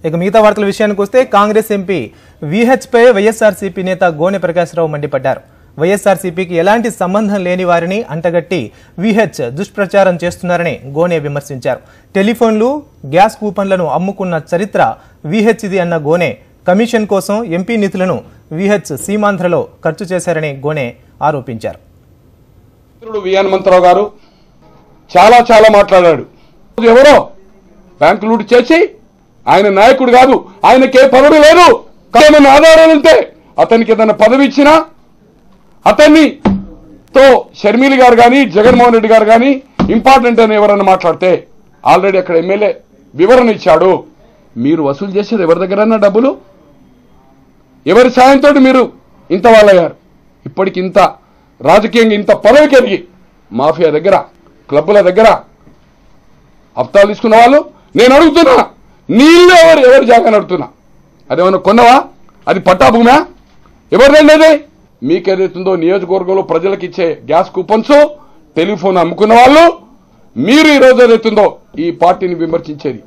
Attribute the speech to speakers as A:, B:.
A: ఇక మిగతా వార్తల విషయానికి వస్తే కాంగ్రెస్ ఎంపీ విహెచ్ పై వైఎస్ఆర్సీపీ నేత గోనె ప్రకాశ్రావు మండిపడ్డారు. వైఎస్ఆర్సీపీకి ఎలాంటి సంబంధం లేని వారిని అంటగట్టి విహెచ్ దుష్ప్రచారం చేస్తున్నారని గోనె విమర్శించారు. టెలిఫోన్లు, గ్యాస్ కూపన్లను అమ్ముకున్న చరిత్ర విహెచ్ది అన్న గోనె కమిషన్ కోసం ఎంపీ నిధులను విహెచ్ సీమాంధ్రలో ఖర్చు చేశారని గోనె ఆరోపించారు.
B: వి హనుమంతరావు గారు చాలా మాట్లాడాడు. ఎవరో బ్యాంకు లూట్ చేసి ఆయన నాయకుడు కాదు, ఆయనకే పదవి లేదు, ఏమైనా ఆధారాలు ఉంటే అతనికి ఏదైనా పదవి ఇచ్చినా అతన్ని తో షర్మిలి గారు కానీ జగన్మోహన్ రెడ్డి గారు కానీ ఇంపార్టెంట్ అని ఎవరన్నా మాట్లాడితే ఆల్రెడీ అక్కడ ఎమ్మెల్యే వివరణ ఇచ్చాడు. మీరు వసూలు చేసేది ఎవరి దగ్గరన్నా డబ్బులు, ఎవరి సాయంతో మీరు ఇంత వాళ్ళయ్యారు. ఇప్పటికి ఇంత రాజకీయంగా ఇంత పదవి కలిగి మాఫియా దగ్గర, క్లబ్బుల దగ్గర హప్తాలు తీసుకున్న వాళ్ళు, నేను అడుగుతున్నా, నీళ్ళు ఎవరి జాగా అడుగుతున్నా, అదేమన్నా కొన్నవా? అది పట్టా భూమా? ఎవరిదండి అది? మీకేదైతుందో నియోజకవర్గంలో ప్రజలకు ఇచ్చే గ్యాస్ కూపన్స్, టెలిఫోన్ అమ్ముకున్న వాళ్ళు మీరు ఈ రోజు ఏదైతుందో ఈ పార్టీని విమర్శించేది